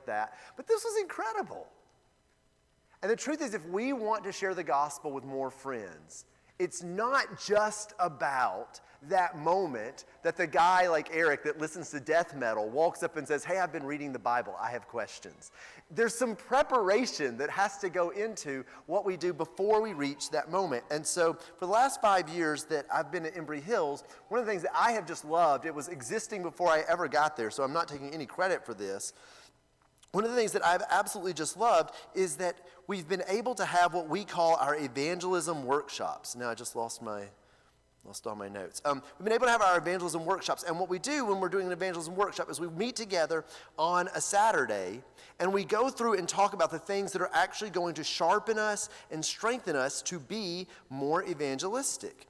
that. But this was incredible. And the truth is, if we want to share the gospel with more friends, it's not just about that moment that the guy like Eric that listens to death metal walks up and says, hey, I've been reading the Bible, I have questions. There's some preparation that has to go into what we do before we reach that moment. And so for the last 5 years that I've been at Embry Hills, one of the things that I have just loved, it was existing before I ever got there, so I'm not taking any credit for this. One of the things that I've absolutely just loved is that we've been able to have what we call our Evangelism Workshops. Now I just lost all my notes. We've been able to have our evangelism workshops, and what we do when we're doing an evangelism workshop is we meet together on a Saturday, and we go through and talk about the things that are actually going to sharpen us and strengthen us to be more evangelistic.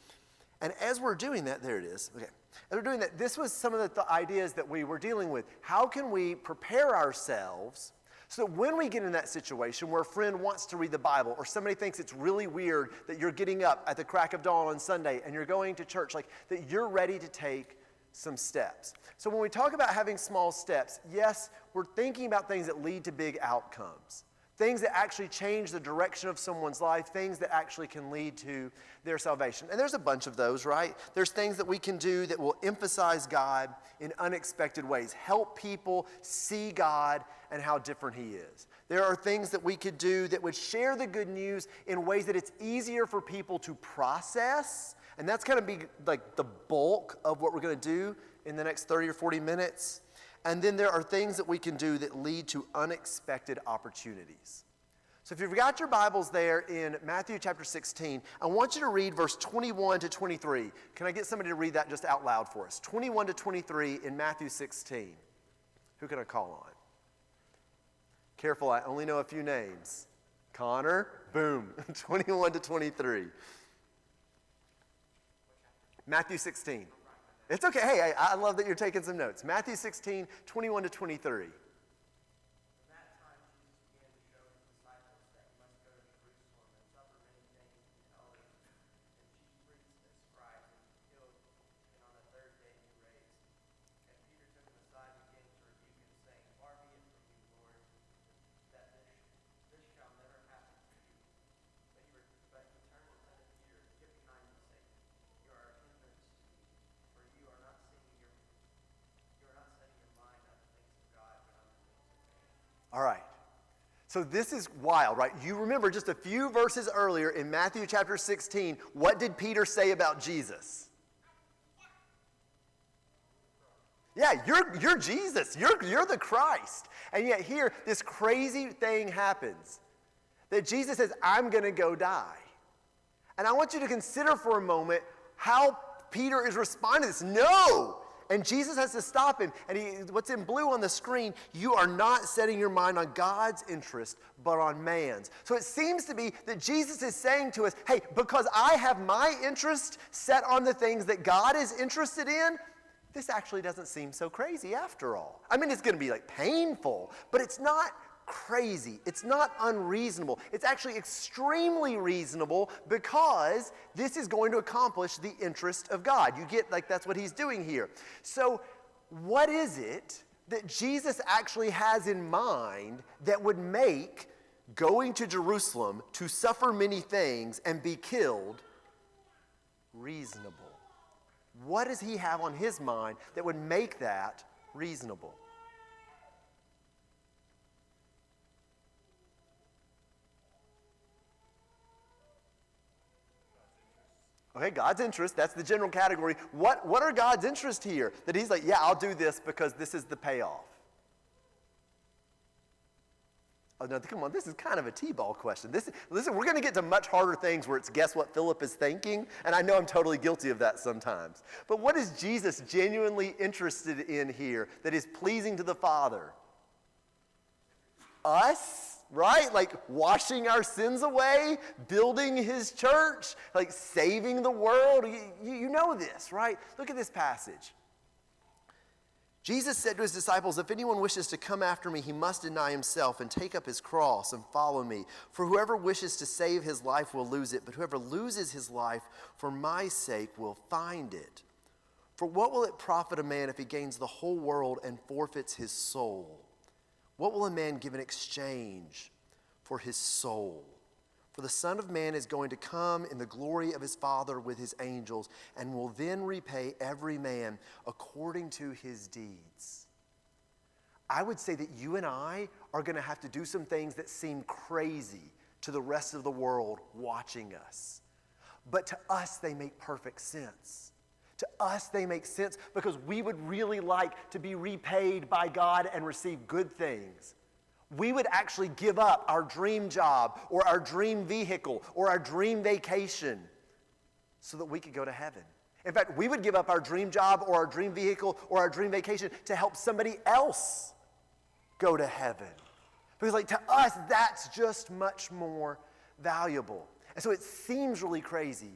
And as we're doing that, there it is. Okay. As we're doing that, this was some of the ideas that we were dealing with. How can we prepare ourselves so that when we get in that situation where a friend wants to read the Bible, or somebody thinks it's really weird that you're getting up at the crack of dawn on Sunday and you're going to church, like that you're ready to take some steps. So when we talk about having small steps, yes, we're thinking about things that lead to big outcomes. Things that actually change the direction of someone's life, things that actually can lead to their salvation. And there's a bunch of those, right? There's things that we can do that will emphasize God in unexpected ways, help people see God and how different He is. There are things that we could do that would share the good news in ways that it's easier for people to process, and that's going to be like the bulk of what we're going to do in the next 30 or 40 minutes. And then there are things that we can do that lead to unexpected opportunities. So if you've got your Bibles there in Matthew chapter 16, I want you to read verse 21 to 23. Can I get somebody to read that just out loud for us? 21 to 23 in Matthew 16. Who can I call on? Careful, I only know a few names. Connor, boom, 21 to 23. Matthew 16. It's okay. Hey, I love that you're taking some notes. Matthew 16, 21 to 23. All right. So this is wild, right? You remember just a few verses earlier in Matthew chapter 16, what did Peter say about Jesus? Yeah, you're Jesus. You're the Christ. And yet here, this crazy thing happens. That Jesus says, I'm going to go die. And I want you to consider for a moment how Peter is responding to this. No! And Jesus has to stop him. And what's in blue on the screen, you are not setting your mind on God's interest, but on man's. So it seems to be that Jesus is saying to us, hey, because I have my interest set on the things that God is interested in, this actually doesn't seem so crazy after all. I mean, it's going to be like painful, but it's not crazy. It's not unreasonable. It's actually extremely reasonable because this is going to accomplish the interest of God. You get, like, that's what he's doing here. So what is it that Jesus actually has in mind that would make going to Jerusalem to suffer many things and be killed reasonable? What does he have on his mind that would make that reasonable? Okay, God's interest, that's the general category. What are God's interests here? That he's like, yeah, I'll do this because this is the payoff. Oh, no, come on, this is kind of a T-ball question. Listen, we're going to get to much harder things where it's guess what Philip is thinking, and I know I'm totally guilty of that sometimes. But what is Jesus genuinely interested in here that is pleasing to the Father? Us? Right? Like washing our sins away, building his church, like saving the world. You know this, right? Look at this passage. Jesus said to his disciples, if anyone wishes to come after me, he must deny himself and take up his cross and follow me. For whoever wishes to save his life will lose it, but whoever loses his life for my sake will find it. For what will it profit a man if he gains the whole world and forfeits his soul? What will a man give in exchange for his soul? For the Son of Man is going to come in the glory of his Father with his angels, and will then repay every man according to his deeds. I would say that you and I are going to have to do some things that seem crazy to the rest of the world watching us. But to us, they make perfect sense. To us, they make sense because we would really like to be repaid by God and receive good things. We would actually give up our dream job or our dream vehicle or our dream vacation so that we could go to heaven. In fact, we would give up our dream job or our dream vehicle or our dream vacation to help somebody else go to heaven. Because to us, that's just much more valuable. And so it seems really crazy,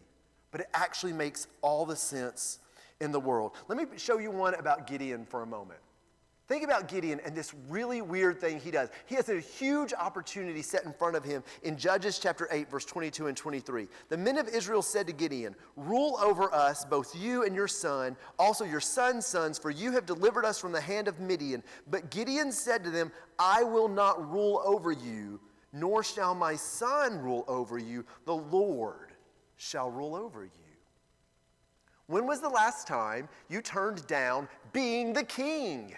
but it actually makes all the sense in the world. Let me show you one about Gideon for a moment. Think about Gideon and this really weird thing he does. He has a huge opportunity set in front of him in Judges chapter 8, verse 22 and 23. The men of Israel said to Gideon, "Rule over us, both you and your son, also your son's sons, for you have delivered us from the hand of Midian." But Gideon said to them, "I will not rule over you, nor shall my son rule over you. The Lord shall rule over you." When was the last time you turned down being the king?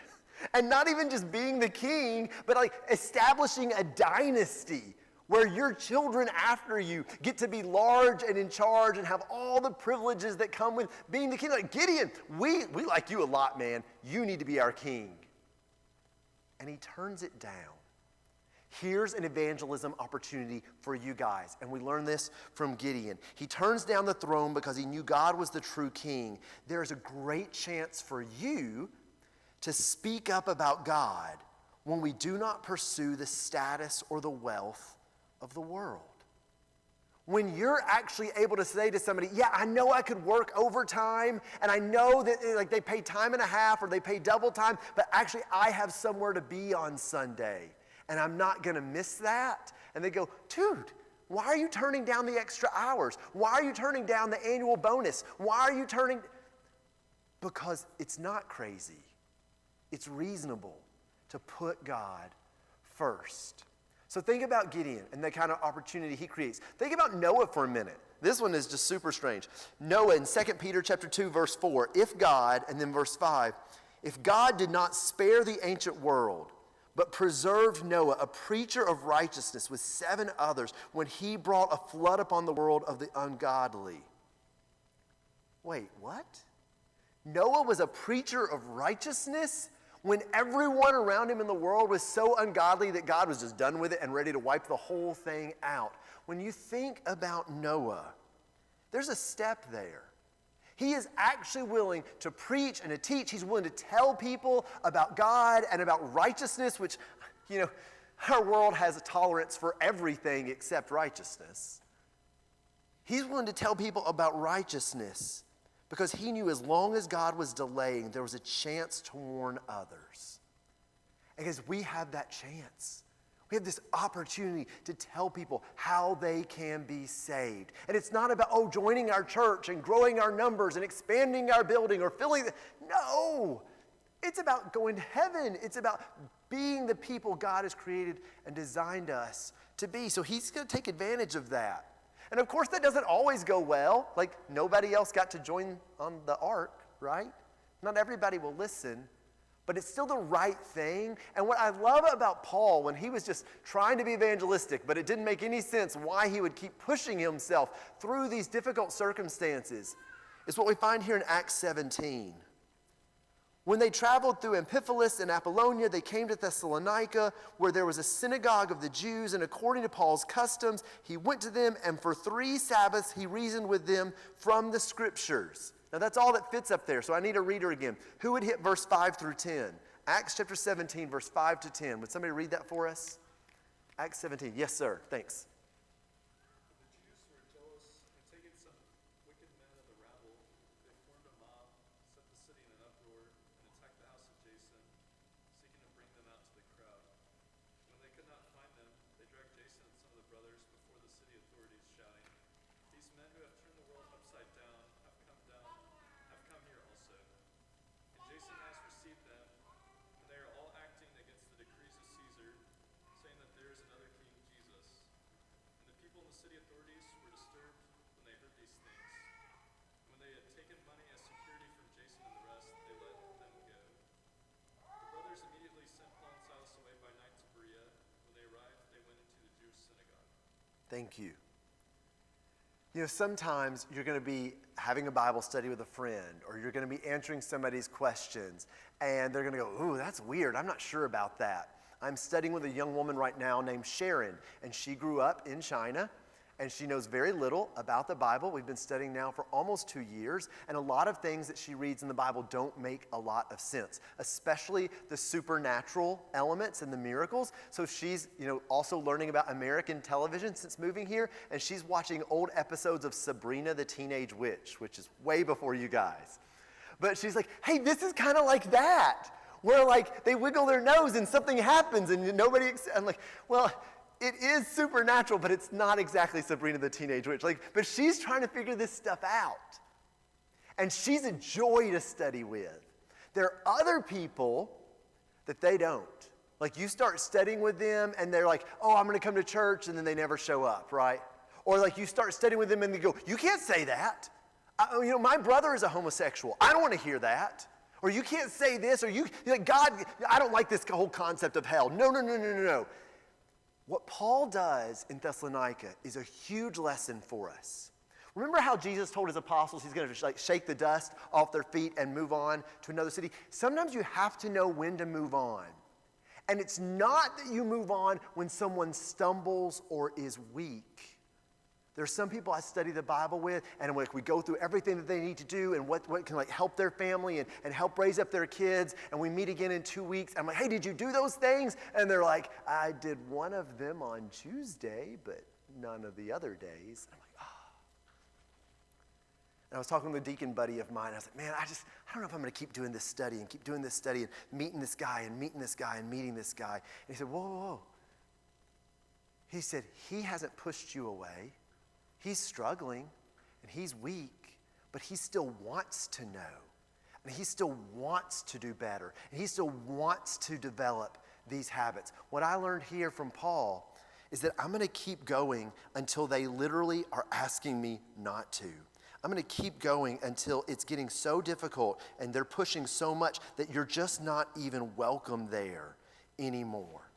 And not even just being the king, but establishing a dynasty where your children after you get to be large and in charge and have all the privileges that come with being the king. Gideon, we like you a lot, man. You need to be our king. And he turns it down. Here's an evangelism opportunity for you guys. And we learn this from Gideon. He turns down the throne because he knew God was the true king. There is a great chance for you to speak up about God when we do not pursue the status or the wealth of the world. When you're actually able to say to somebody, "Yeah, I know I could work overtime, and I know that they pay time and a half or they pay double time, but actually I have somewhere to be on Sunday, and I'm not going to miss that." And they go, "Dude, why are you turning down the extra hours? Why are you turning down the annual bonus? Why are you turning..." Because it's not crazy. It's reasonable to put God first. So think about Gideon and the kind of opportunity he creates. Think about Noah for a minute. This one is just super strange. Noah in 2 Peter chapter 2, verse 4, if God, and then verse 5, if God did not spare the ancient world, but preserved Noah, a preacher of righteousness, with 7 others, when he brought a flood upon the world of the ungodly. Wait, what? Noah was a preacher of righteousness when everyone around him in the world was so ungodly that God was just done with it and ready to wipe the whole thing out. When you think about Noah, there's a step there. He is actually willing to preach and to teach. He's willing to tell people about God and about righteousness, which, our world has a tolerance for everything except righteousness. He's willing to tell people about righteousness because he knew as long as God was delaying, there was a chance to warn others. And because we have that chance. We have this opportunity to tell people how they can be saved. And it's not about, joining our church and growing our numbers and expanding our building or filling No! It's about going to heaven. It's about being the people God has created and designed us to be. So he's going to take advantage of that. And of course, that doesn't always go well. Nobody else got to join on the ark, right? Not everybody will listen. But it's still the right thing. And what I love about Paul, when he was just trying to be evangelistic, but it didn't make any sense why he would keep pushing himself through these difficult circumstances, is what we find here in Acts 17. When they traveled through Amphipolis and Apollonia, they came to Thessalonica, where there was a synagogue of the Jews, and according to Paul's customs, he went to them, and for 3 Sabbaths he reasoned with them from the Scriptures. Now that's all that fits up there, so I need a reader again. Who would hit verse 5 through 10? Acts chapter 17, verse 5 to 10. Would somebody read that for us? Acts 17. Yes, sir. Thanks. The Jews were jealous, and taking some wicked men of the rabble, they formed a mob, set the city in an uproar, and attacked the house of Jason, seeking to bring them out to the crowd. When they could not find them, they dragged Jason and some of the brothers before the city authorities, shouting, "These men who have turned the world upside down have come here also. And Jason has received them, and they are all acting against the decrees of Caesar, Thank you. You know, sometimes you're going to be having a Bible study with a friend, or you're going to be answering somebody's questions, and they're going to go, ooh, that's weird. I'm not sure about that. I'm studying with a young woman right now named Sharon, and she grew up in China, and she knows very little about the Bible. We've been studying now for almost 2 years, and a lot of things that she reads in the Bible don't make a lot of sense, especially the supernatural elements and the miracles. So she's, also learning about American television since moving here, and she's watching old episodes of Sabrina the Teenage Witch, which is way before you guys. But she's like, hey, this is kind of like that, where like they wiggle their nose and something happens and nobody, I'm like, well, it is supernatural, but it's not exactly Sabrina the Teenage Witch. But she's trying to figure this stuff out. And she's a joy to study with. There are other people that they don't. Like you start studying with them and they're like, oh, I'm going to come to church, and then they never show up, right? Or like you start studying with them and they go, you can't say that. My brother is a homosexual. I don't want to hear that. Or you can't say this, or you're like, God, I don't like this whole concept of hell. No. What Paul does in Thessalonica is a huge lesson for us. Remember how Jesus told his apostles he's going to shake the dust off their feet and move on to another city? Sometimes you have to know when to move on. And it's not that you move on when someone stumbles or is weak. There's some people I study the Bible with, and we go through everything that they need to do and what can help their family and help raise up their kids, and we meet again in 2 weeks. I'm like, hey, did you do those things? And they're like, I did one of them on Tuesday, but none of the other days. I'm like, And I was talking to a deacon buddy of mine. I was like, man, I don't know if I'm going to keep doing this study and meeting this guy and meeting this guy and meeting this guy. And he said, whoa. He said, he hasn't pushed you away. He's struggling, and he's weak, but he still wants to know, and he still wants to do better, and he still wants to develop these habits. What I learned here from Paul is that I'm going to keep going until they literally are asking me not to. I'm going to keep going until it's getting so difficult, and they're pushing so much that you're just not even welcome there anymore.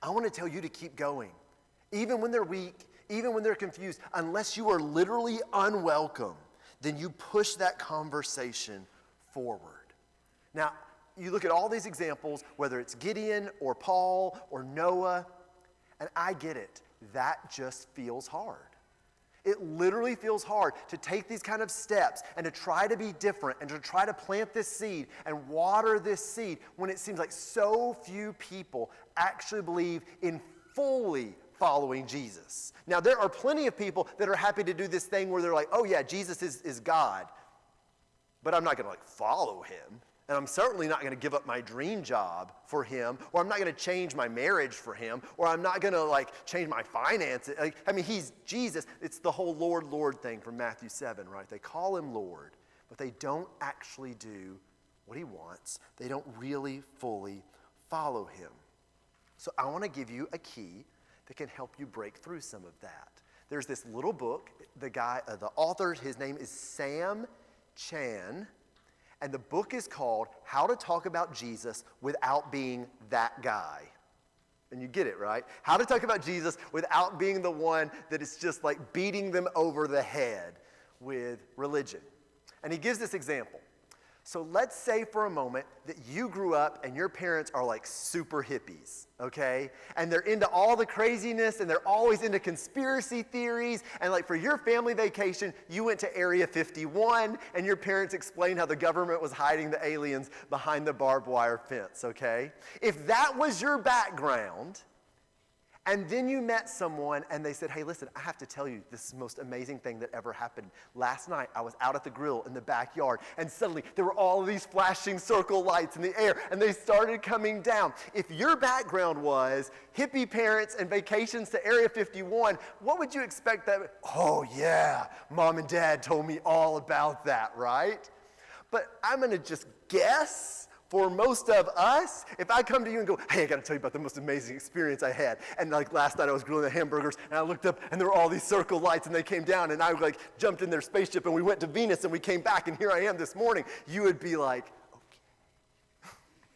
I want to tell you to keep going, even when they're weak, even when they're confused. Unless you are literally unwelcome, then you push that conversation forward. Now, you look at all these examples, whether it's Gideon or Paul or Noah, and I get it. That just feels hard. It literally feels hard to take these kind of steps and to try to be different and to try to plant this seed and water this seed when it seems like so few people actually believe in fully following Jesus. Now, there are plenty of people that are happy to do this thing where they're like, oh yeah, Jesus is God, but I'm not going to follow him, and I'm certainly not going to give up my dream job for him, or I'm not going to change my marriage for him, or I'm not going to change my finances. He's Jesus. It's the whole Lord thing from Matthew 7, right? They call him Lord, but they don't actually do what he wants. They don't really fully follow him. So I want to give you a key that can help you break through some of that. There's this little book. The author, his name is Sam Chan, and the book is called How to Talk About Jesus Without Being That Guy. And you get it, right? How to talk about Jesus without being the one that is just beating them over the head with religion. And he gives this example. So let's say for a moment that you grew up and your parents are super hippies, okay? And they're into all the craziness and they're always into conspiracy theories. And for your family vacation, you went to Area 51 and your parents explained how the government was hiding the aliens behind the barbed wire fence, okay? If that was your background, and then you met someone and they said, hey, listen, I have to tell you, this is the most amazing thing that ever happened. Last night, I was out at the grill in the backyard, and suddenly there were all of these flashing circle lights in the air, and they started coming down. If your background was hippie parents and vacations to Area 51, what would you expect that? Oh, yeah, Mom and Dad told me all about that, right? But I'm going to just guess, for most of us, if I come to you and go, hey, I got to tell you about the most amazing experience I had. And last night I was grilling the hamburgers and I looked up and there were all these circle lights and they came down and I jumped in their spaceship and we went to Venus and we came back and here I am this morning. You would be like,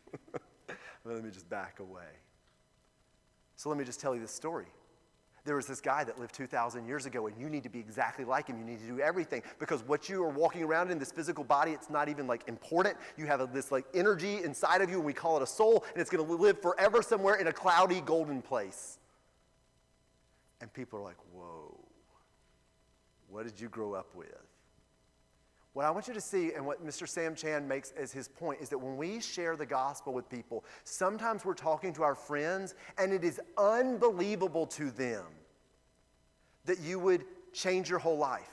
okay. Well, let me just back away. So let me just tell you this story. There was this guy that lived 2,000 years ago, and you need to be exactly like him. You need to do everything, because what you are walking around in, this physical body, it's not even like important. You have this like energy inside of you, and we call it a soul, and it's going to live forever somewhere in a cloudy golden place. And people are like, whoa, what did you grow up with? What I want you to see, and what Mr. Sam Chan makes as his point, is that when we share the gospel with people, sometimes we're talking to our friends, and it is unbelievable to them that you would change your whole life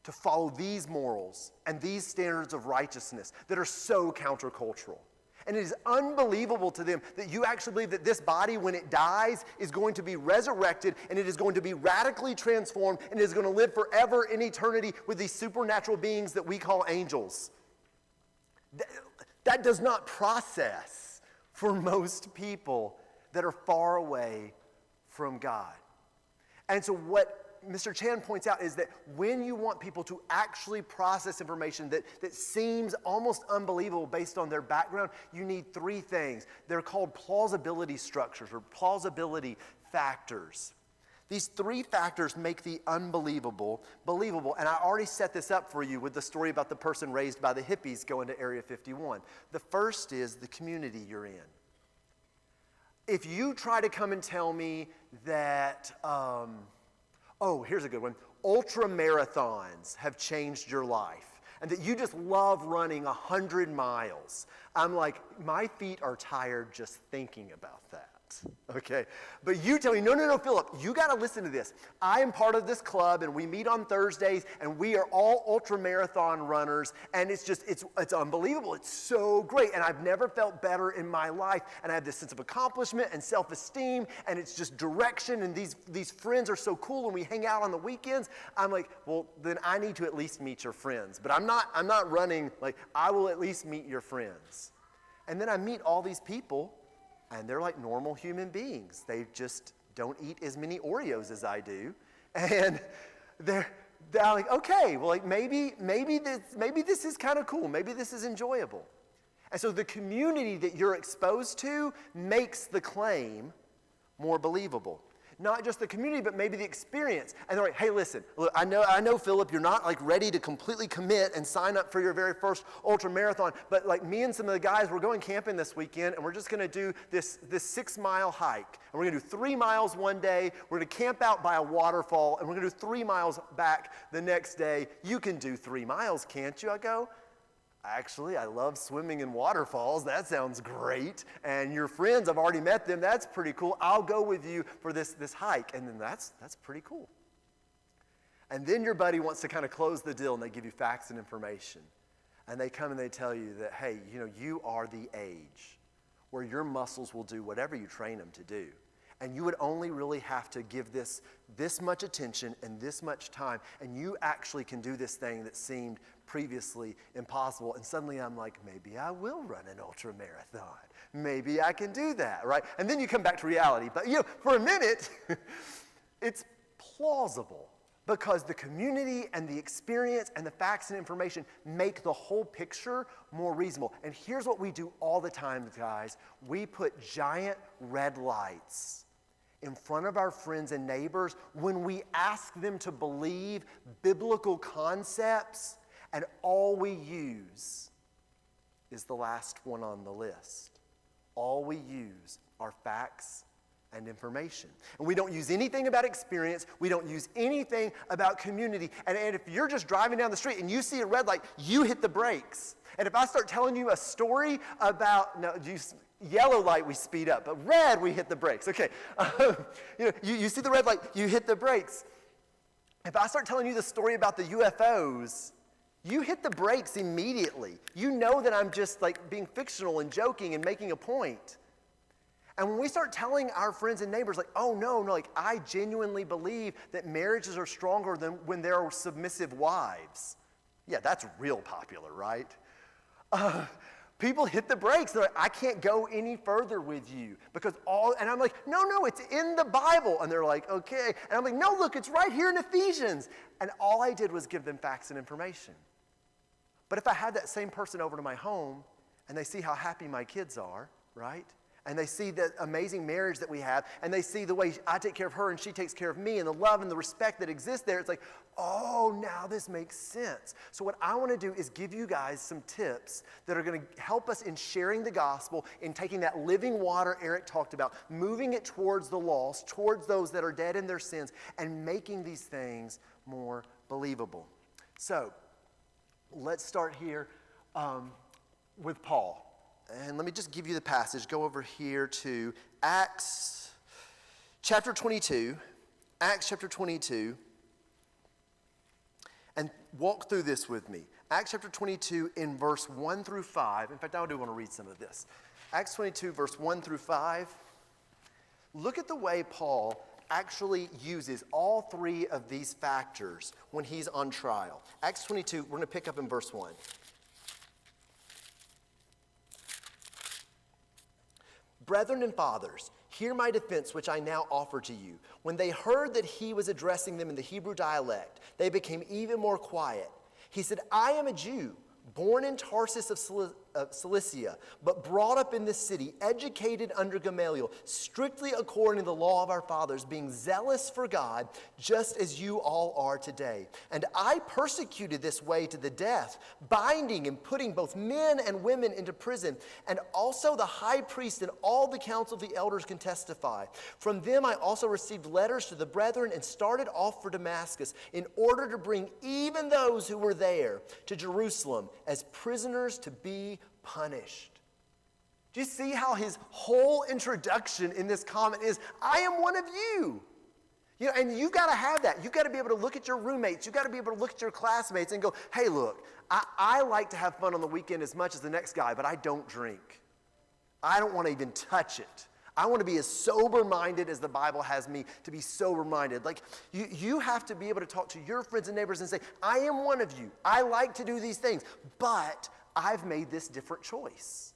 to follow these morals and these standards of righteousness that are so countercultural. And it is unbelievable to them that you actually believe that this body, when it dies, is going to be resurrected, and it is going to be radically transformed, and it is going to live forever in eternity with these supernatural beings that we call angels. That does not process for most people that are far away from God. And so what Mr. Chan points out is that when you want people to actually process information that seems almost unbelievable based on their background, you need three things. They're called plausibility structures or plausibility factors. These three factors make the unbelievable believable. And I already set this up for you with the story about the person raised by the hippies going to Area 51. The first is the community you're in. If you try to come and tell me that... here's a good one. Ultra marathons have changed your life, and that you just love running 100 miles. I'm like, my feet are tired just thinking about that. Okay? But you tell me, no, Philip, you got to listen to this. I am part of this club, and we meet on Thursdays, and we are all ultra marathon runners, and it's unbelievable. It's so great, and I've never felt better in my life, and I have this sense of accomplishment and self-esteem, and it's just direction, and these friends are so cool, and we hang out on the weekends. I'm like, well, then I need to at least meet your friends. But I'm not running, like, I will at least meet your friends. And then I meet all these people, and they're like normal human beings. They just don't eat as many Oreos as I do. And they're like, okay, well, like maybe this is kind of cool. Maybe this is enjoyable. And so the community that you're exposed to makes the claim more believable. Not just the community, but maybe the experience. And they're like, hey, listen, look, I know, Philip, you're not like ready to completely commit and sign up for your very first ultra marathon, but like me and some of the guys, we're going camping this weekend, and we're just going to do this 6-mile hike. And we're going to do 3 miles one day. We're going to camp out by a waterfall, and we're going to do 3 miles back the next day. You can do 3 miles, can't you? I go, actually, I love swimming in waterfalls. That sounds great. And your friends, I've already met them. That's pretty cool. I'll go with you for this hike. And then that's pretty cool. And then your buddy wants to kind of close the deal, and they give you facts and information. And they come and they tell you that, hey, you are the age where your muscles will do whatever you train them to do. And you would only really have to give this much attention and this much time, and you actually can do this thing that seemed previously impossible. And suddenly I'm like, maybe I will run an ultra marathon. Maybe I can do that, right? And then you come back to reality. But for a minute, it's plausible because the community and the experience and the facts and information make the whole picture more reasonable. And here's what we do all the time, guys. We put giant red lights in front of our friends and neighbors when we ask them to believe biblical concepts, and all we use is the last one on the list. All we use are facts and information. And we don't use anything about experience. We don't use anything about community. And if you're just driving down the street and you see a red light, you hit the brakes. And if I start telling you a story about, yellow light, we speed up, but red, we hit the brakes. Okay, you see the red light, you hit the brakes. If I start telling you the story about the UFOs, you hit the brakes immediately. You know that I'm just like being fictional and joking and making a point. And when we start telling our friends and neighbors, like, oh, no, like, I genuinely believe that marriages are stronger than when there are submissive wives. Yeah, that's real popular, right? People hit the brakes. They're like, I can't go any further with you because and I'm like, no, it's in the Bible. And they're like, okay. And I'm like, no, look, it's right here in Ephesians. And all I did was give them facts and information. But if I had that same person over to my home and they see how happy my kids are, right? and they see the amazing marriage that we have, and they see the way I take care of her and she takes care of me, and the love and the respect that exists there, it's like, oh, now this makes sense. So what I want to do is give you guys some tips that are going to help us in sharing the gospel, in taking that living water Eric talked about, moving it towards the lost, towards those that are dead in their sins, and making these things more believable. So let's start here with Paul. And let me just give you the passage. Go over here to Acts chapter 22. Acts chapter 22. And walk through this with me. Acts chapter 22 in verse 1 through 5. In fact, I do want to read some of this. Acts 22 verse 1 through 5. Look at the way Paul actually uses all three of these factors when he's on trial. Acts 22, we're going to pick up in verse 1. Brethren and fathers, hear my defense which I now offer to you. When they heard that he was addressing them in the Hebrew dialect, they became even more quiet. He said, I am a Jew, born in Tarsus of Cilicia, but brought up in this city, educated under Gamaliel, strictly according to the law of our fathers, being zealous for God, just as you all are today. And I persecuted this way to the death, binding and putting both men and women into prison. And also the high priest and all the council of the elders can testify. From them I also received letters to the brethren and started off for Damascus in order to bring even those who were there to Jerusalem as prisoners to be punished. Do you see how his whole introduction in this comment is, I am one of you? You know, and you've got to have that. You've got to be able to look at your roommates. You've got to be able to look at your classmates and go, hey, look, I like to have fun on the weekend as much as the next guy, but I don't drink. I don't want to even touch it. I want to be as sober-minded as the Bible has me to be sober-minded. Like, you have to be able to talk to your friends and neighbors and say, I am one of you. I like to do these things, but I've made this different choice.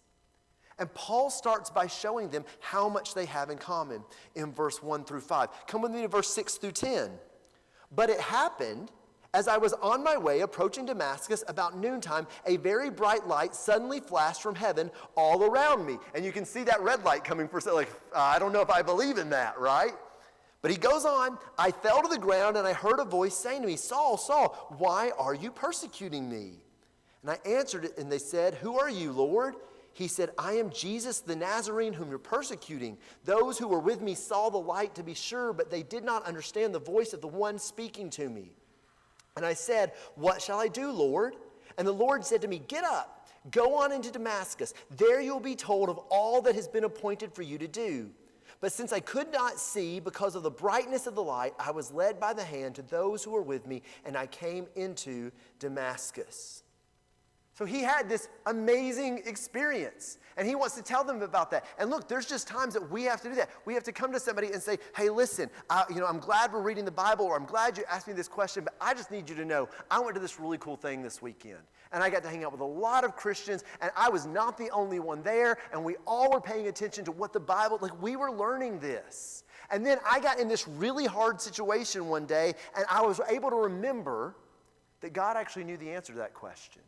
And Paul starts by showing them how much they have in common in verse 1 through 5. Come with me to verse 6 through 10. But it happened, as I was on my way approaching Damascus about noontime, a very bright light suddenly flashed from heaven all around me. And you can see that red light coming for, like, I don't know if I believe in that, right? But he goes on, I fell to the ground and I heard a voice saying to me, Saul, Saul, why are you persecuting me? And I answered it, and they said, who are you, Lord? He said, I am Jesus the Nazarene whom you're persecuting. Those who were with me saw the light to be sure, but they did not understand the voice of the one speaking to me. And I said, what shall I do, Lord? And the Lord said to me, get up, go on into Damascus. There you'll be told of all that has been appointed for you to do. But since I could not see because of the brightness of the light, I was led by the hand to those who were with me, and I came into Damascus. So he had this amazing experience, and he wants to tell them about that. And look, there's just times that we have to do that. We have to come to somebody and say, hey, listen, I'm glad we're reading the Bible, or I'm glad you asked me this question, but I just need you to know I went to this really cool thing this weekend. And I got to hang out with a lot of Christians, and I was not the only one there, and we all were paying attention to what the Bible, like we were learning this. And then I got in this really hard situation one day, and I was able to remember that God actually knew the answer to that question.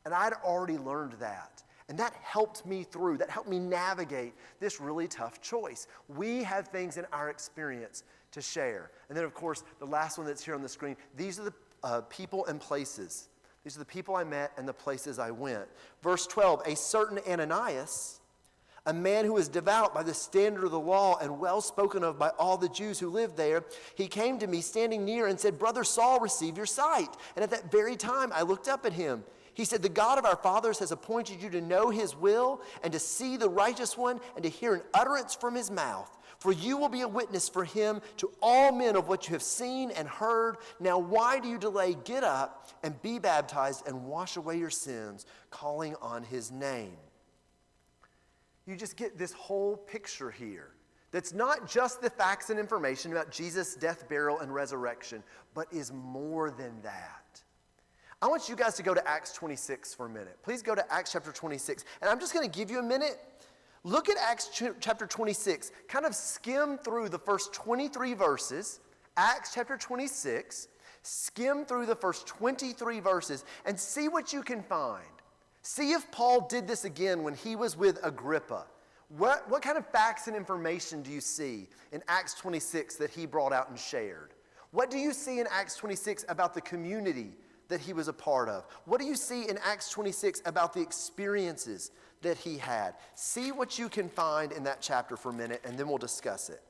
And I'd already learned that. And that helped me through. That helped me navigate this really tough choice. We have things in our experience to share. And then, of course, the last one that's here on the screen, these are the people and places. These are the people I met and the places I went. Verse 12, a certain Ananias, a man who was devout by the standard of the law and well spoken of by all the Jews who lived there, he came to me standing near and said, Brother Saul, receive your sight. And at that very time I looked up at him. He said, the God of our fathers has appointed you to know his will and to see the righteous one and to hear an utterance from his mouth. For you will be a witness for him to all men of what you have seen and heard. Now why do you delay? Get up and be baptized and wash away your sins, calling on his name. You just get this whole picture here. That's not just the facts and information about Jesus' death, burial, and resurrection, but is more than that. I want you guys to go to Acts 26 for a minute. Please go to Acts chapter 26. And I'm just going to give you a minute. Look at Acts chapter 26. Kind of skim through the first 23 verses. Acts chapter 26. Skim through the first 23 verses and see what you can find. See if Paul did this again when he was with Agrippa, What kind of facts and information do you see in Acts 26 that he brought out and shared? What do you see in Acts 26 about the community that he was a part of? What do you see in Acts 26 about the experiences that he had? See what you can find in that chapter for a minute, and then we'll discuss it.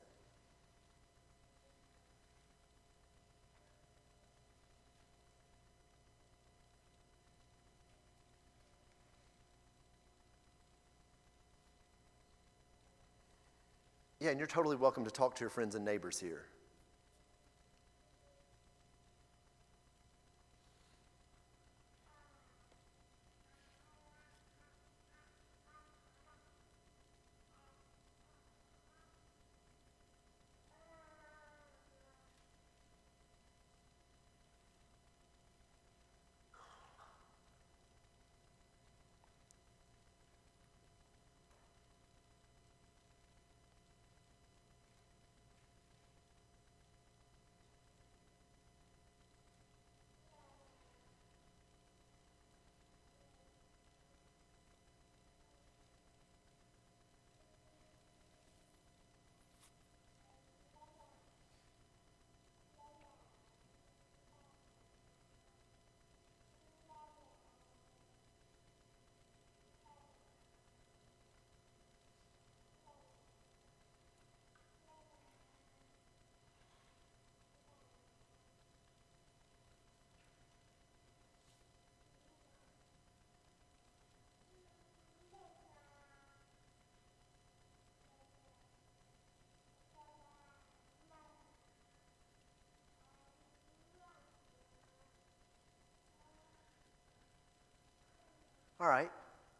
Yeah, and you're totally welcome to talk to your friends and neighbors here. All right.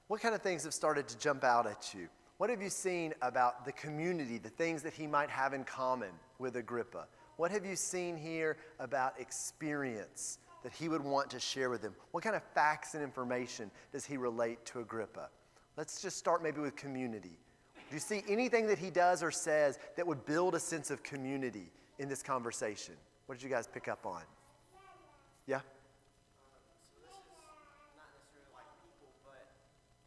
What kind of things have started to jump out at you? What have you seen about the community, the things that he might have in common with Agrippa? What have you seen here about experience that he would want to share with them? What kind of facts and information does he relate to Agrippa? Let's just start maybe with community. Do you see anything that he does or says that would build a sense of community in this conversation? What did you guys pick up on? Yeah? So this is not necessarily like people, but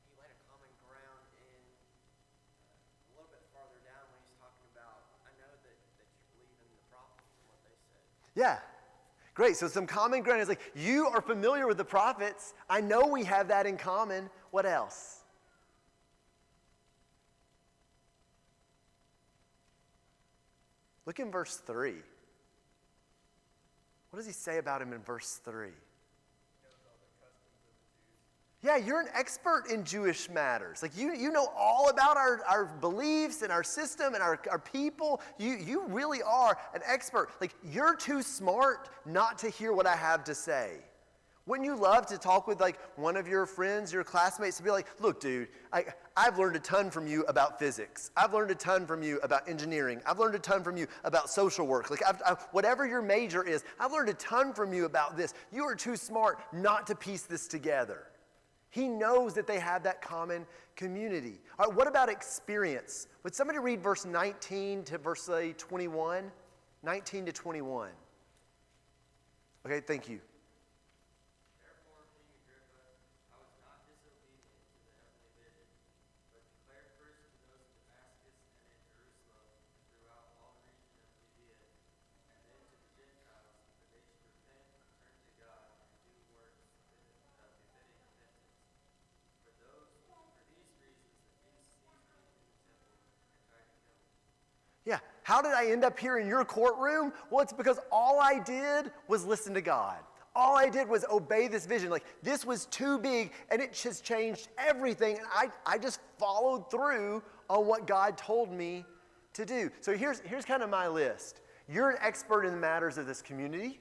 he laid a common ground in a little bit farther down when he's talking about, I know that you believe in the prophets and what they said. Yeah. Great. So some common ground is like, you are familiar with the prophets. I know we have that in common. What else? Look in verse 3. What does he say about him in verse 3? Yeah, you're an expert in Jewish matters. Like you know all about our beliefs and our system and our people. You really are an expert. Like you're too smart not to hear what I have to say. Wouldn't you love to talk with like one of your friends, your classmates, to be like, look, dude, I've learned a ton from you about physics. I've learned a ton from you about engineering. I've learned a ton from you about social work. Like whatever your major is, I've learned a ton from you about this. You are too smart not to piece this together. He knows that they have that common community. All right, what about experience? Would somebody read verse 19 to verse 21? 19 to 21. Okay, thank you. Therefore, King Agrippa, I was not disobedient to the heavenly vision, but declared first to those in Damascus and in Jerusalem and throughout all the region of Judea, and then to the Gentiles, that they should repent and turn to God and do works befitting repentance. For these reasons the king seized me in the temple and tried to kill me. Yeah, how did I end up here in your courtroom? Well, it's because all I did was listen to God. All I did was obey this vision. Like, this was too big, and it just changed everything. And I just followed through on what God told me to do. So here's kind of my list. You're an expert in the matters of this community,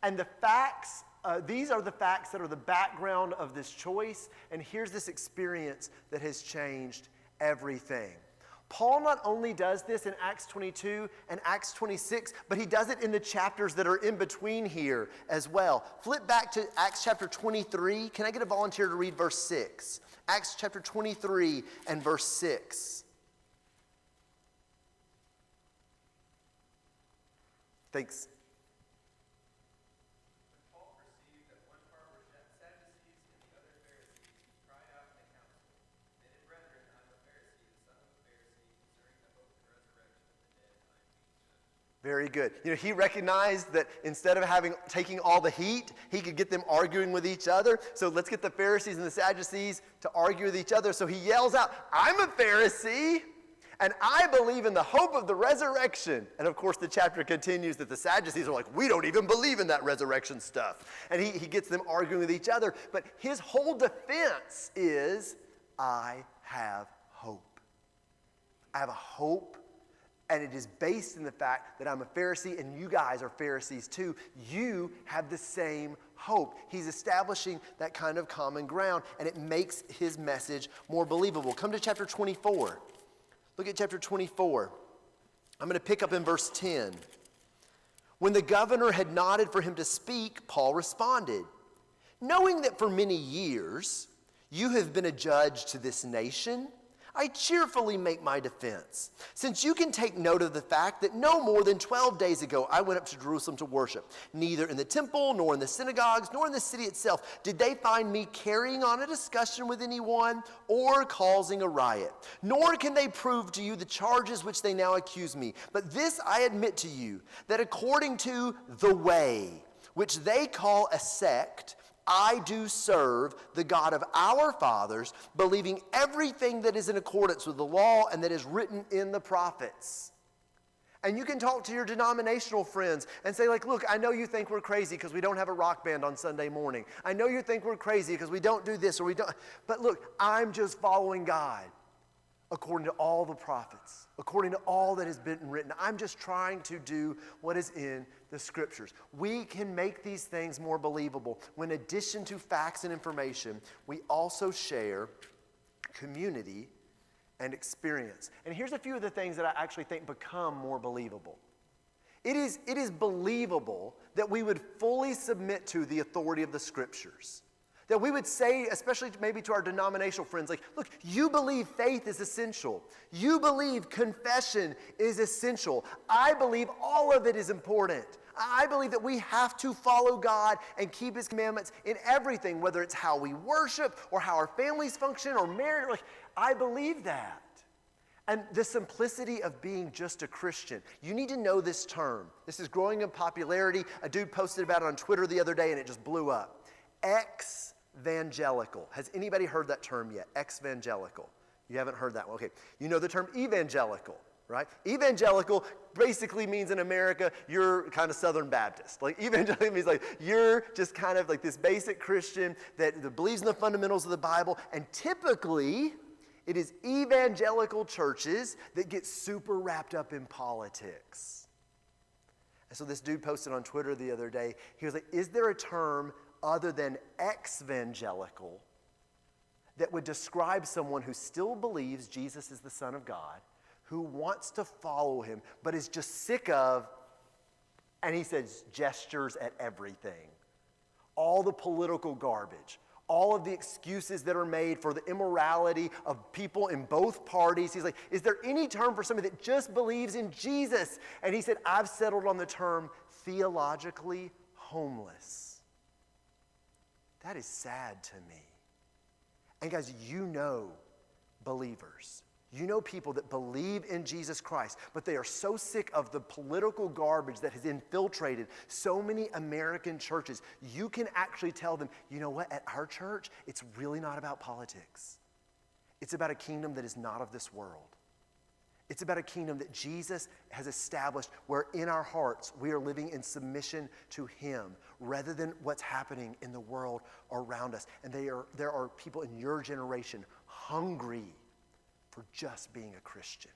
and the facts, these are the facts that are the background of this choice, and here's this experience that has changed everything. Paul not only does this in Acts 22 and Acts 26, but he does it in the chapters that are in between here as well. Flip back to Acts chapter 23. Can I get a volunteer to read verse 6? Acts chapter 23 and verse 6. Thanks. When Paul perceived that one part were Sadducees and the other Pharisees, he cried out in the council, Men and brethren, I am a Pharisee, the son of a Pharisee. Very good. He recognized that instead of taking all the heat, he could get them arguing with each other. So let's get the Pharisees and the Sadducees to argue with each other. So he yells out, I'm a Pharisee, and I believe in the hope of the resurrection. And of course, the chapter continues that the Sadducees are like, we don't even believe in that resurrection stuff. And he gets them arguing with each other. But his whole defense is, I have hope. I have a hope. And it is based in the fact that I'm a Pharisee and you guys are Pharisees too. You have the same hope. He's establishing that kind of common ground, and it makes his message more believable. Come to chapter 24. Look at chapter 24. I'm going to pick up in verse 10. When the governor had nodded for him to speak, Paul responded, knowing that for many years you have been a judge to this nation, I cheerfully make my defense, since you can take note of the fact that no more than 12 days ago I went up to Jerusalem to worship. Neither in the temple, nor in the synagogues, nor in the city itself did they find me carrying on a discussion with anyone or causing a riot. Nor can they prove to you the charges which they now accuse me. But this I admit to you, that according to the way, which they call a sect, I do serve the God of our fathers, believing everything that is in accordance with the law and that is written in the prophets. And you can talk to your denominational friends and say, like, look, I know you think we're crazy because we don't have a rock band on Sunday morning. I know you think we're crazy because we don't do this or we don't. But look, I'm just following God according to all the prophets, according to all that has been written. I'm just trying to do what is in the scriptures. We can make these things more believable when, in addition to facts and information, we also share community and experience. And here's a few of the things that I actually think become more believable. It is believable that we would fully submit to the authority of the scriptures. That we would say, especially maybe to our denominational friends, like, look, you believe faith is essential. You believe confession is essential. I believe all of it is important. I believe that we have to follow God and keep his commandments in everything, whether it's how we worship or how our families function or marriage. Like, I believe that. And the simplicity of being just a Christian. You need to know this term. This is growing in popularity. A dude posted about it on Twitter the other day and it just blew up. Ex-Evangelical. Has anybody heard that term yet? Ex-Evangelical. You haven't heard that one. Okay. You know the term evangelical, right? Evangelical basically means in America, you're kind of Southern Baptist. Like evangelical means like you're just kind of like this basic Christian that believes in the fundamentals of the Bible. And typically, it is evangelical churches that get super wrapped up in politics. And so this dude posted on Twitter the other day, he was like, is there a term other than ex-evangelical that would describe someone who still believes Jesus is the Son of God, who wants to follow him, but is just sick of, and he says, gestures at everything. All the political garbage, all of the excuses that are made for the immorality of people in both parties. He's like, is there any term for somebody that just believes in Jesus? And he said, I've settled on the term theologically homeless. That is sad to me. And guys, you know believers. You know people that believe in Jesus Christ, but they are so sick of the political garbage that has infiltrated so many American churches. You can actually tell them, you know what, at our church, it's really not about politics. It's about a kingdom that is not of this world. It's about a kingdom that Jesus has established where in our hearts we are living in submission to him rather than what's happening in the world around us. And there are people in your generation hungry for just being a Christian.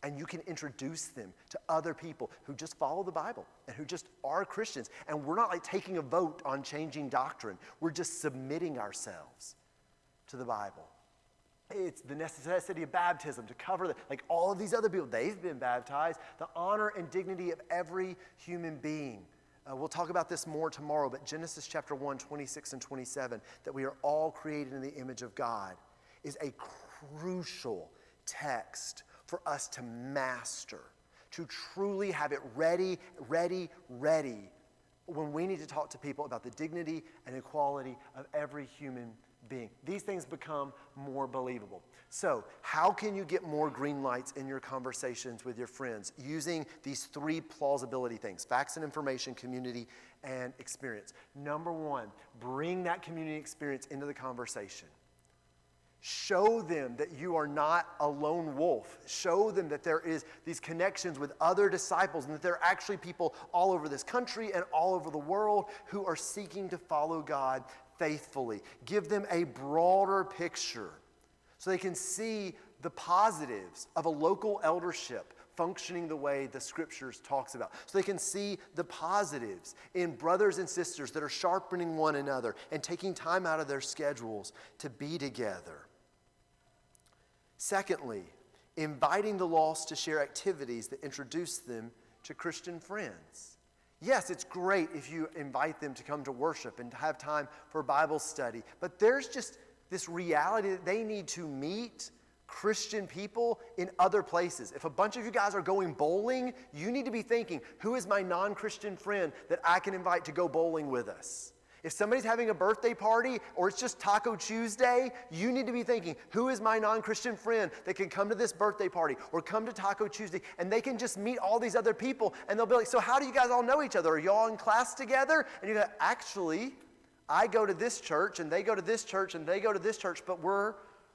And you can introduce them to other people who just follow the Bible and who just are Christians. And we're not like taking a vote on changing doctrine. We're just submitting ourselves to the Bible. It's the necessity of baptism to cover like all of these other people. They've been baptized. The honor and dignity of every human being. We'll talk about this more tomorrow, but Genesis chapter 1, 26 and 27, that we are all created in the image of God, is a crucial text for us to master, to truly have it ready when we need to talk to people about the dignity and equality of every human being. These things become more believable. So, how can you get more green lights in your conversations with your friends using these 3 plausibility things: facts and information, community, and experience? Number 1, bring that community experience into the conversation. Show them that you are not a lone wolf. Show them that there is these connections with other disciples and that there are actually people all over this country and all over the world who are seeking to follow God faithfully. Give them a broader picture so they can see the positives of a local eldership functioning the way the Scriptures talks about. So they can see the positives in brothers and sisters that are sharpening one another and taking time out of their schedules to be together. Secondly, inviting the lost to share activities that introduce them to Christian friends. Yes, it's great if you invite them to come to worship and to have time for Bible study, but there's just this reality that they need to meet Christian people in other places. If a bunch of you guys are going bowling, you need to be thinking, who is my non-Christian friend that I can invite to go bowling with us? If somebody's having a birthday party or it's just Taco Tuesday, you need to be thinking, who is my non-Christian friend that can come to this birthday party or come to Taco Tuesday, and they can just meet all these other people, and they'll be like, so how do you guys all know each other? Are you all in class together? And you go, actually, I go to this church, and they go to this church, and they go to this church, but we're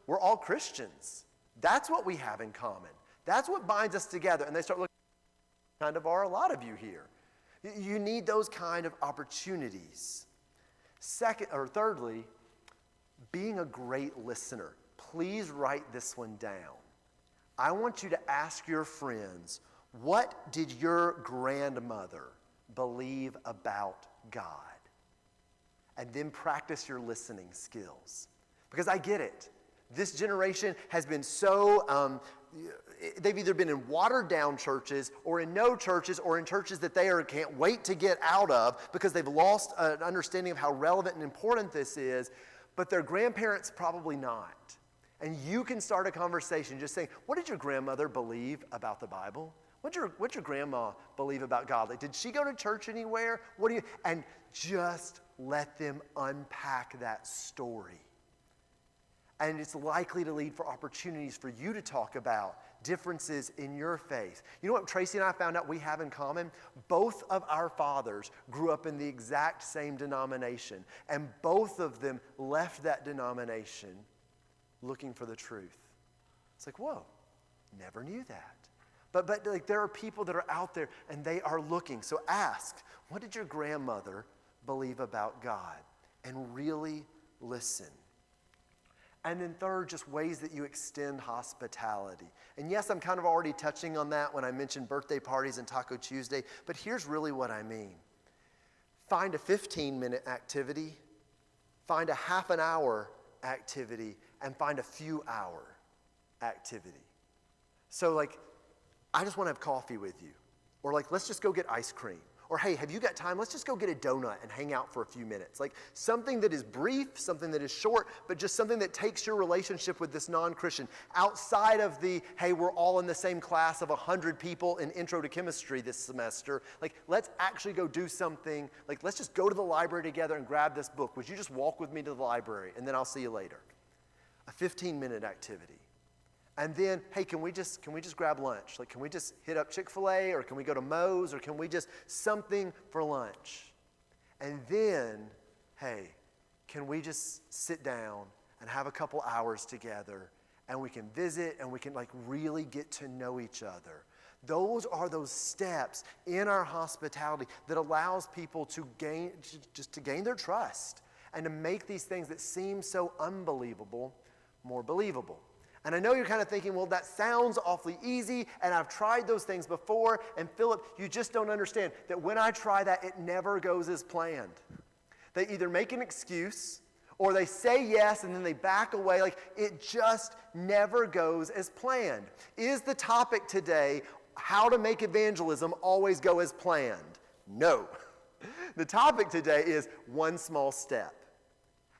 all Christians. That's what we have in common. That's what binds us together. And they start looking, kind of are a lot of you here. You need those kind of opportunities. Thirdly, being a great listener. Please write this one down. I want you to ask your friends, what did your grandmother believe about God? And then practice your listening skills. Because I get it. This generation has been so, they've either been in watered-down churches or in no churches or in churches that they can't wait to get out of because they've lost an understanding of how relevant and important this is, but their grandparents probably not. And you can start a conversation just saying, what did your grandmother believe about the Bible? What'd your grandma believe about God? Like, did she go to church anywhere? And just let them unpack that story. And it's likely to lead for opportunities for you to talk about differences in your faith. You know what Tracy and I found out we have in common? Both of our fathers grew up in the exact same denomination, and both of them left that denomination looking for the truth. It's like, whoa, never knew that. But like, there are people that are out there and they are looking. So ask, what did your grandmother believe about God? And really listen. And then third, just ways that you extend hospitality. And yes, I'm kind of already touching on that when I mentioned birthday parties and Taco Tuesday, but here's really what I mean. Find a 15-minute activity, find a half an hour activity, and find a few hour activity. So like, I just want to have coffee with you. Or like, let's just go get ice cream. Or hey, have you got time? Let's just go get a donut and hang out for a few minutes. Like something that is brief, something that is short, but just something that takes your relationship with this non-Christian outside of the, hey, we're all in the same class of 100 people in Intro to Chemistry this semester. Like, let's actually go do something. Like, let's just go to the library together and grab this book. Would you just walk with me to the library? And then I'll see you later. A 15-minute activity. And then, hey, can we just grab lunch? Like, can we just hit up Chick-fil-A, or can we go to Moe's, or can we just something for lunch? And then, hey, can we just sit down and have a couple hours together, and we can visit, and we can like really get to know each other. Those are those steps in our hospitality that allows people to gain their trust and to make these things that seem so unbelievable more believable. And I know you're kind of thinking, well, that sounds awfully easy, and I've tried those things before, and Philip, you just don't understand that when I try that, it never goes as planned. They either make an excuse, or they say yes, and then they back away. Like, it just never goes as planned. Is the topic today, how to make evangelism always go as planned? No. The topic today is one small step.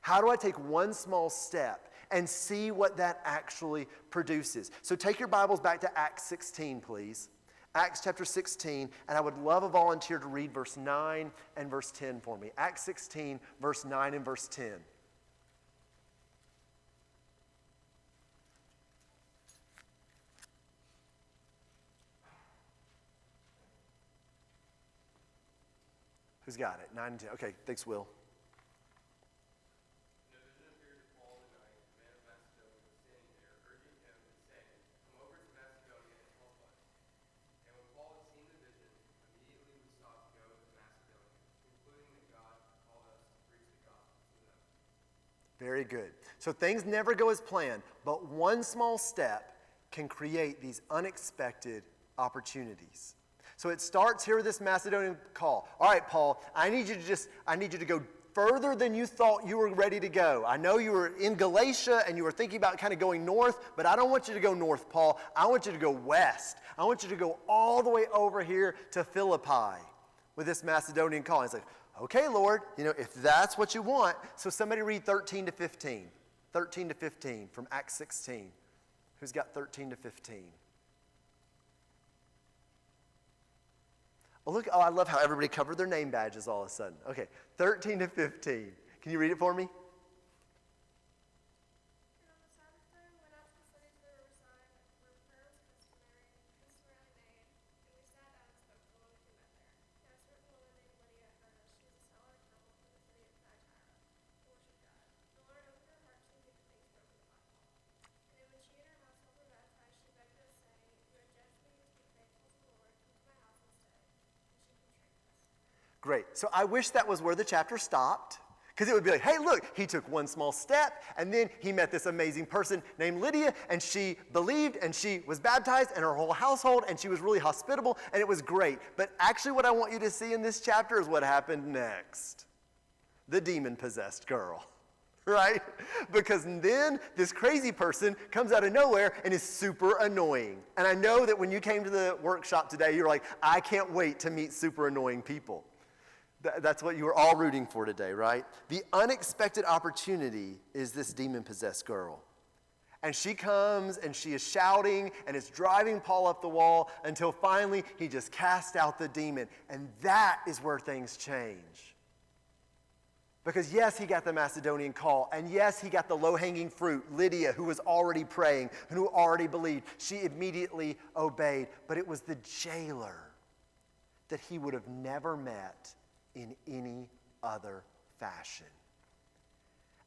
How do I take one small step and see what that actually produces? So take your Bibles back to Acts 16, please. Acts chapter 16, and I would love a volunteer to read verse 9 and verse 10 for me. Acts 16, verse 9 and verse 10. Who's got it? 9 and 10. Okay, thanks, Will. And a vision appeared to Paul in the night. The man of Macedonia was standing there, urging him and saying, "Come over to Macedonia and help us." And when Paul had seen the vision, immediately we sought to go to Macedonia, concluding that God called us to preach the gospel to them. Very good. So things never go as planned, but one small step can create these unexpected opportunities. So it starts here with this Macedonian call. All right, Paul, I need you to go further than you thought you were ready to go. I know you were in Galatia and you were thinking about kind of going north, but I don't want you to go north, Paul. I want you to go west. I want you to go all the way over here to Philippi with this Macedonian call. And he's like, okay, Lord, if that's what you want. So somebody read 13 to 15. 13 to 15 from Acts 16. Who's got 13 to 15? Oh, I love how everybody covered their name badges all of a sudden. Okay, 13 to 15. Can you read it for me? And on the Sabbath day, we went out to the city to the riverside, where prayer was customarily made, and we sat down and spoke to the women who met there. Now a certain woman named Lydia heard us. She was a seller of purple from the city of Thyatira, who worshipped God. The Lord opened her heart to hear the things spoken by Paul. And when she and her household were baptized, she begged us, saying, "If you are judged me to be faithful to the Lord, come to my house and stay." And she constrained us. Great. So I wish that was where the chapter stopped, because it would be like, hey, look, he took one small step, and then he met this amazing person named Lydia, and she believed, and she was baptized, and her whole household, and she was really hospitable, and it was great. But actually what I want you to see in this chapter is what happened next. The demon-possessed girl, right? Because then this crazy person comes out of nowhere and is super annoying. And I know that when you came to the workshop today, you're like, I can't wait to meet super annoying people. That's what you were all rooting for today, right? The unexpected opportunity is this demon-possessed girl. And she comes and she is shouting and is driving Paul up the wall until finally he just cast out the demon. And that is where things change. Because yes, he got the Macedonian call, and yes, he got the low-hanging fruit, Lydia, who was already praying, who already believed. She immediately obeyed, but it was the jailer that he would have never met in any other fashion.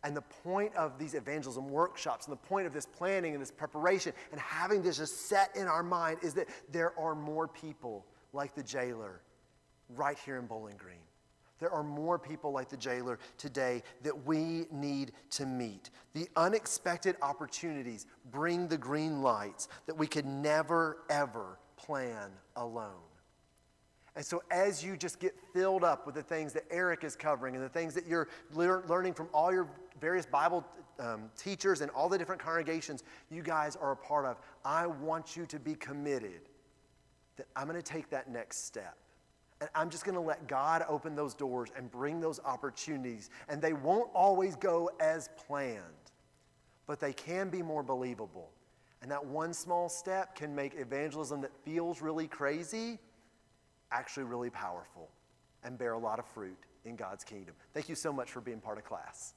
And the point of these evangelism workshops and the point of this planning and this preparation and having this just set in our mind is that there are more people like the jailer right here in Bowling Green. There are more people like the jailer today that we need to meet. The unexpected opportunities bring the green lights that we could never, ever plan alone. And so as you just get filled up with the things that Eric is covering and the things that you're learning from all your various Bible teachers and all the different congregations you guys are a part of, I want you to be committed that I'm going to take that next step. And I'm just going to let God open those doors and bring those opportunities. And they won't always go as planned, but they can be more believable. And that one small step can make evangelism that feels really crazy actually really powerful and bear a lot of fruit in God's kingdom. Thank you so much for being part of class.